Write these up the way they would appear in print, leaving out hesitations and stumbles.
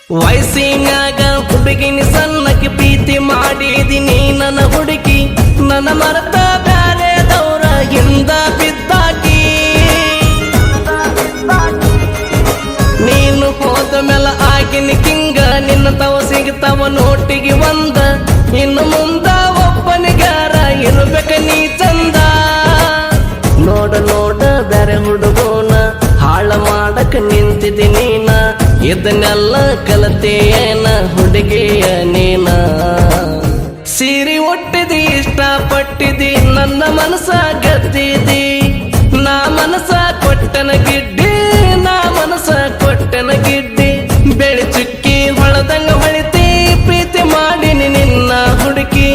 ವಯಸ್ಸಿನಾಗ ಹುಡುಗಿನ ಸಣ್ಣಕ್ಕೆ ಪ್ರೀತಿ ಮಾಡಿದಿನಿ ನನ್ನ ಹುಡುಗಿ ನನ್ನ ಮರೆತ ಬ್ಯಾರೆದವ್ರ ಹಿಂದ ಬಿದ್ದಾಕಿ ನೀನು ಹೋದ ಮೇಲೆ ಆಗಿನ ಕಿಂಗ ನಿನ್ನ ತವ ಸಿಗ್ತಾವ ನೋಟಿಗೆ ಒಂದ ಇನ್ನು ಮುಂದ ಒಬ್ಬನಿಗಾರ ಇರ್ಬೇಕ ನೀ ಚಂದ ನೋಡ ನೋಡ ಬ್ಯಾರೆ ಹುಡುಗೋನ ಹಾಳ ಮಾಡಕ ನಿಂತಿದಿ ನೀನ ಇದನ್ನೆಲ್ಲ ಕಲತೆಯೇನ ಹುಡುಗಿಯ ನೀನ ಸೀರೆ ಒಟ್ಟಿದಿ ಇಷ್ಟಪಟ್ಟಿದಿ ನನ್ನ ಮನಸ ಗತ್ತಿದಿ ನಾ ಮನಸ ಕೊಟ್ಟನ ಗಿಡ್ಡಿ ನಾ ಮನಸ ಕೊಟ್ಟನ ಗಿಡ್ಡಿ ಬೆಳಿ ಚುಕ್ಕಿ ಹೊಳದಂಗ ಹೊಳಿತಿ ಪ್ರೀತಿ ಮಾಡಿನಿ ನಿನ್ನ ಹುಡುಕಿ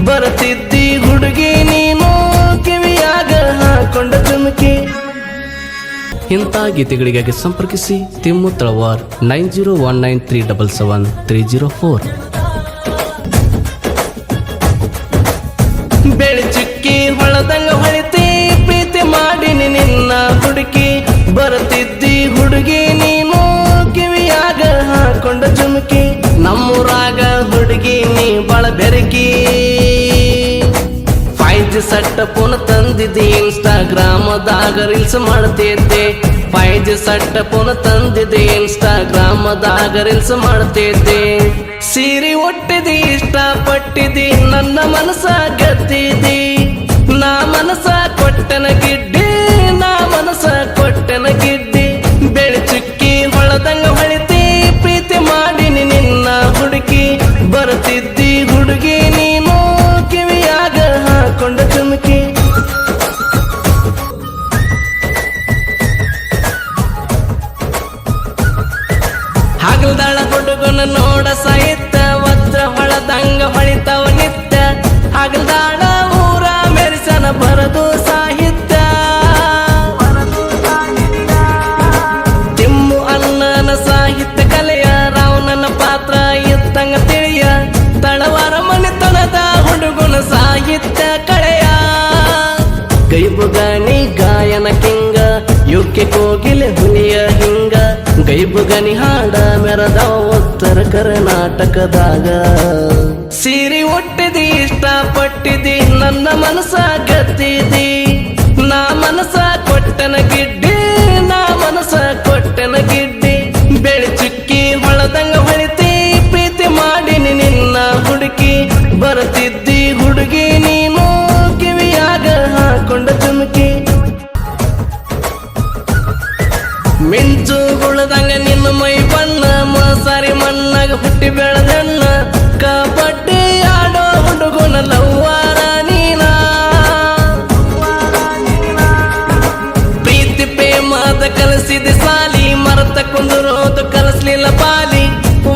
ಬರುತ್ತಿದ್ದಿ ಹುಡುಗಿ ನೀನು ಕಿವಿಯಾಗ ಹಾಕೊಂಡ ಜುಮುಕಿ ಇಂಥ ಗೀತೆಗಳಿಗಾಗಿ ಸಂಪರ್ಕಿಸಿ ತಿಮ್ಮು ತಳವಾರ್ 9019377304 ಬೆಳಿ ಚುಕ್ಕಿ ಹೊಳದಂಗ ಹೊಳಿತಿ ಪ್ರೀತಿ ಮಾಡಿನಿ ನಿನ್ನ ಹುಡುಕಿ ಬರುತ್ತಿದ್ದಿ ಹುಡುಗಿ ನೀನು ಕಿವಿಯಾಗ ಹಾಕೊಂಡ ಜುಮುಕಿ ನಮ್ಮೂರಾಗ ಹುಡುಗಿ ನೀ ಬಾಳ ಬೆರಕಿ 5G ಸಟ್ಟ ಪುನ ತಂದಿದ್ದಿ ಇನ್ಸ್ಟಾಗ್ರಾಮದಾಗ ರೀಲ್ಸ್ ಮಾಡ್ತಿದ್ದೆ 5G ಸಟ್ಟ ಪುನ ತಂದಿದ್ದೆ ಇನ್ಸ್ಟಾಗ್ರಾಮದಾಗ ರೀಲ್ಸ್ ಮಾಡ್ತಿದ್ದೆ ಸೀರೆ ಒಟ್ಟಿದಿ ಇಷ್ಟಪಟ್ಟಿದಿ ನನ್ನ ಮನಸ ಗತ್ತಿದಿ ನಾ ಮನಸ ಕೊಟ್ಟನ ಗಿಡ್ಡಿ ನಾ ಮನಸ ಕೊಟ್ಟನ ಗಿಡ್ಡಿ ಬೆಳಿ ಚುಕ್ಕಿ ಹೊಳದಂಗ ಹೊಳಿತಿ ಪ್ರೀತಿ ಮಾಡಿನಿ ನಿನ್ನ ಹುಡುಕಿ ಬರುತ್ತಿದ್ದಿ ಹುಡುಗಿ ನೀನು ಕಿವಿಯಾಗ ಹಾಕೊಂಡ ಚುಮುಕಿ ಹಗಲ್ದಾಳ ಹುಡುಗನ ನೋಡ ಸಾಹಿತ್ಯ ವಜ್ರ ಹೊಳದಂಗ ಹೊಳಿತಾವ ನಿತ್ಯ ಹಗಲ್ದಾಳ ಊರ ಮೆರಿಸನ ಬರದು ಸಾಹಿತ್ಯ ತಿಮ್ಮು ಅನ್ನನ ಸಾಹಿತ್ಯ ಕಲೆಯ ರಾವಣನ ಪಾತ್ರ ಇತ್ತಂಗ ತಿಳಿಯ ತಳವಾರ ಮನೆತನದ ಹುಡುಗನ ಸಾಹಿತ್ಯ ಕಳೆಯ ಗೈಬುಗನಿ ಗಾಯನ ಕಿಂಗ ಯುಕ್ಕೆ ಕೋಗಿಲೆ ಹುಲಿಯ ಹಿಂಗ ಗೈಬುಗನಿ ಹಾಡ ಮೆರದ ಉತ್ತರ ಕರ್ನಾಟಕದಾಗ ಸೀರೆ ಒಟ್ಟಿದಿ ಇಷ್ಟಪಟ್ಟಿದಿ ನನ್ನ ಮನಸ ಗತ್ತಿದಿ ನಾ ಮನಸ ಕೊಟ್ಟನ ಗಿಡ್ಡಿ ನಾ ಮನಸ ಕೊಟ್ಟನ ಗಿಡ್ಡಿ ಬೆಳಿ ಚುಕ್ಕಿ ಹೊಳದಂಗ ಹೊಳಿತಿ ಪ್ರೀತಿ ಮಾಡಿನಿ ನಿನ್ನ ಹುಡುಕಿ ಬರುತ್ತಿದ್ದಿ ಹುಡುಗಿ ನೀನು ಕಿವಿಯಾಗ ಹಾಕೊಂಡ ಚುಮುಕಿ ಮಿಂಚು ಗುಳದಂಗ ನಿನ್ನ ಮೈ ಬಣ್ಣ ಮಸಾರಿ ಮಣ್ಣಾಗ ಹುಟ್ಟಿ ಬೆಳೆದಣ್ಣ ಕಬಡ್ಡಿ ಆಡೋ ಹುಡುಗನ ಲವ್ವಾರ ನೀನ ಪ್ರೀತಿ ಪ್ರೇಮದ ಕಲಿಸಿದ ಸಾಲಿ ಮರತ ಕುಂದುರೋದು ಕಲಿಸ್ಲಿಲ್ಲ ಪಾಲಿ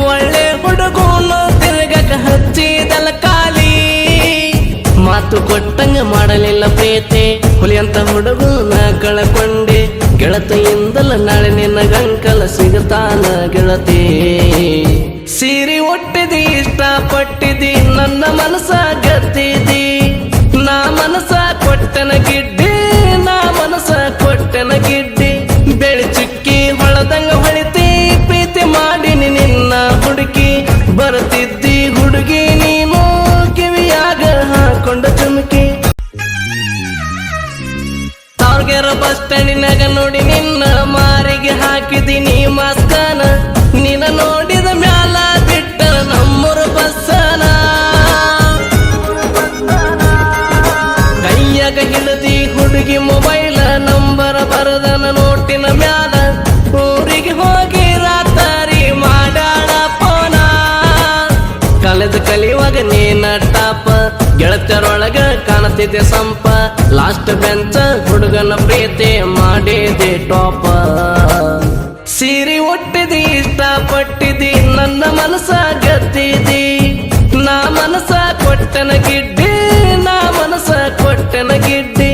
ಒಳ್ಳೆ ಹುಡುಗನು ತಿರುಗಕ ಹಚ್ಚಿದಲ ಕಾಲಿ ಮಾತು ಕೊಟ್ಟಂಗ ಮಾಡಲಿಲ್ಲ ಪ್ರೀತಿ ಹುಲಿಯಂತ ಹುಡುಗನ ಕಳಕೊಂಡೆ ಗೆಳತಿಯಿಂದಲ ನಾಳೆ ನಿನ್ನ ಗಂಕಲ ಸಿಗತಾನ ಗೆಳತಿ ಸೀರೆ ಒಟ್ಟಿದಿ ಇಷ್ಟಪಟ್ಟಿದಿ ನನ್ನ ಮನಸ ಗತ್ತಿದಿ ನಾ ಮನಸ ಕೊಟ್ಟನ ಗಿಡ್ಡಿ ನಾ ಮನಸ ಕೊಟ್ಟನ ಗಿಡ್ಡಿ ಬೆಳಿ ಚುಕ್ಕಿ ಹೊಳದಂಗ ಹೊಳಿತಿ ಪ್ರೀತಿ ಮಾಡಿನಿ ನಿನ್ನ ಹುಡುಕಿ ಬರುತ್ತಿದ್ದಿ ಹುಡುಗಿ ನೀನು ಕಿವಿಯಾಗ ಹಾಕೊಂಡ ಚುಮುಕಿ ಬಸ್ ಸ್ಟ್ಯಾಂಡಿನಾಗ ನೋಡಿ ನಿನ್ನ ಮಾರಿಗೆ ಹಾಕಿದೀನಿ ಮಾಸ್ಕನ ನಿನ್ನ ನೋಡಿದ ಮ್ಯಾಲ ಬಿಟ್ಟ ನಮ್ಮೂರು ಬಸ್ಸನ ಕೈಯಾಗ ಹಿಡಿದಿ ಹುಡುಗಿ ಮೊಬೈಲ ನಂಬರ ಬರದನ ನೋಟಿನ ಮ್ಯಾಲ ಊರಿಗೆ ಹೋಗಿ ರಾತಾರಿ ಮಾಡಾಳ ಪೋನ ಕಳೆದ ಕಲಿಯುವಾಗ ನೀನ ಟಾಪ ಗೆಳತಿಯರೊಳಗ ಕಾಣತಿದ್ದೆ ಸಂಪ ಲಾಸ್ಟ್ ಬೆಂಚ ಹುಡುಗನ ಪ್ರೀತಿ ಮಾಡಿದೆ ಟಾಪ ಸೀರೆ ಒಟ್ಟಿದಿ ಇಷ್ಟಪಟ್ಟಿದಿ ನನ್ನ ಮನಸ ಗತ್ತಿದಿ ನಾ ಮನಸ ಕೊಟ್ಟನ ಗಿಡ್ಡಿ ನಾ ಮನಸ ಕೊಟ್ಟನ ಗಿಡ್ಡಿ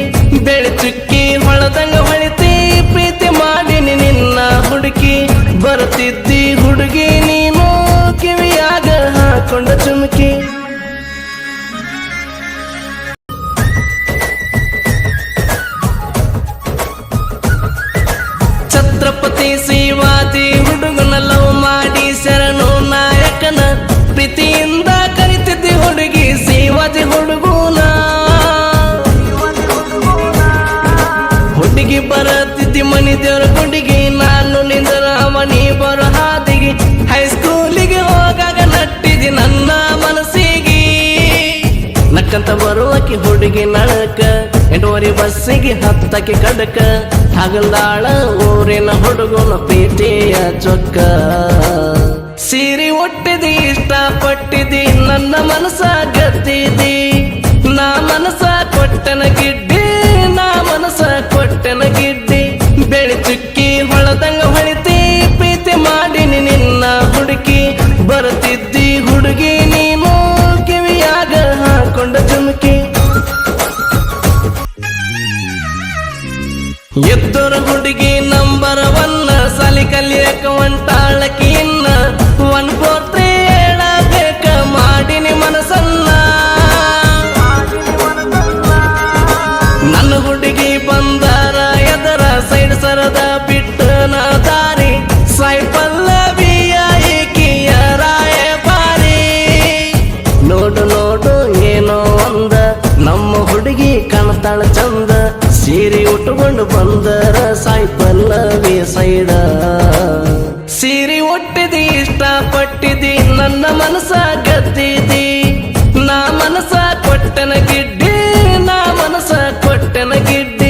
ಬೆಳಿ ಚುಕ್ಕಿ ಹೊಳದಂಗ ಹೊಳಿತಿ ಪ್ರೀತಿ ಮಾಡಿನಿ ನಿನ್ನ ಹುಡುಕಿ ಬರುತ್ತಿದ್ದಿ ಹುಡುಗಿ ನೀನು ಕಿವಿಯಾಗ ಹಾಕೊಂಡ ಚುಮುಕಿ ಛತ್ರಪತಿ ಶಿವಾಜಿ ಹುಡುಗನ ಲವ್ ಮಾಡಿ ಶರಣು ನಕ್ಕಂತ ಬರುವಕಿ ಹುಡುಗಿ ನಳಕ 8 ಬಸ್ಸಿಗೆ ಹತ್ತಕ್ಕೆ ಕಡಕ ಹಗಲ್ದಾಳ ಊರಿನ ಹುಡುಗನ ಪೇಟೆಯ ಚೊಕ್ಕ ಸೀರೆ ಒಟ್ಟಿದಿ ಇಷ್ಟಪಟ್ಟಿದಿ ನನ್ನ ಮನಸ ಗತ್ತಿದಿ ನಾ ಮನಸ ಕೊಟ್ಟನ ಗಿಡ್ಡಿ ನಾ ಮನಸ ಕೊಟ್ಟನ ಗಿಡ್ಡಿ ಬೆಳಿ ಚುಕ್ಕಿ ಹೊಳದಂಗ ಹೊಳಿತಿ ಪ್ರೀತಿ ಮಾಡಿನಿ ನಿನ್ನ ಹುಡುಕಿ ಬರುತ್ತಿದ್ದಿ ಹುಡುಗಿ ನೀನು ಕಿವಿಯಾಗ ಹಾಕೊಂಡ ಜುಮುಕಿ ಎದ್ದರ ಹುಡುಗಿ ನಂಬರ್ 1 ಸಾಲಿ ಕಲಿಯಕ ಒಂಟಾಳಕಿ ಇನ್ನ 1 4 3 ಹೇಳಬೇಕ ಮಾಡಿನಿ ಮನಸನ್ನ ನನ್ನ ಹುಡುಗಿ ಬಂದಾರ ಎದರ ಸೈಡ್ ಸರದ ಬಿಟ್ಟ ನಾ ದಾರಿ ಸಾಯಿ ಪಲ್ಲವಿಯ ಏಕಿಯ ರಾಯ ಬಾರಿ ನೋಡು ನೋಡು ಏನೋ ಒಂದ ನಮ್ಮ ಹುಡುಗಿ ಕಾಣ್ತಾಳ ಚಂದ ಸೀರೆ ಉಟ್ಟುಕೊಂಡು ಬಂದರ ಸಾಯಿ ಪಲ್ಲವಿ ಸೈಡ ಸೀರೆ ಒಟ್ಟಿದಿ ಇಷ್ಟಪಟ್ಟಿದಿ ನನ್ನ ಮನಸ ಗತ್ತಿದಿ ನಾ ಮನಸ ಕೊಟ್ಟನ ಗಿಡ್ಡಿ ನಾ ಮನಸ ಕೊಟ್ಟನ ಗಿಡ್ಡಿ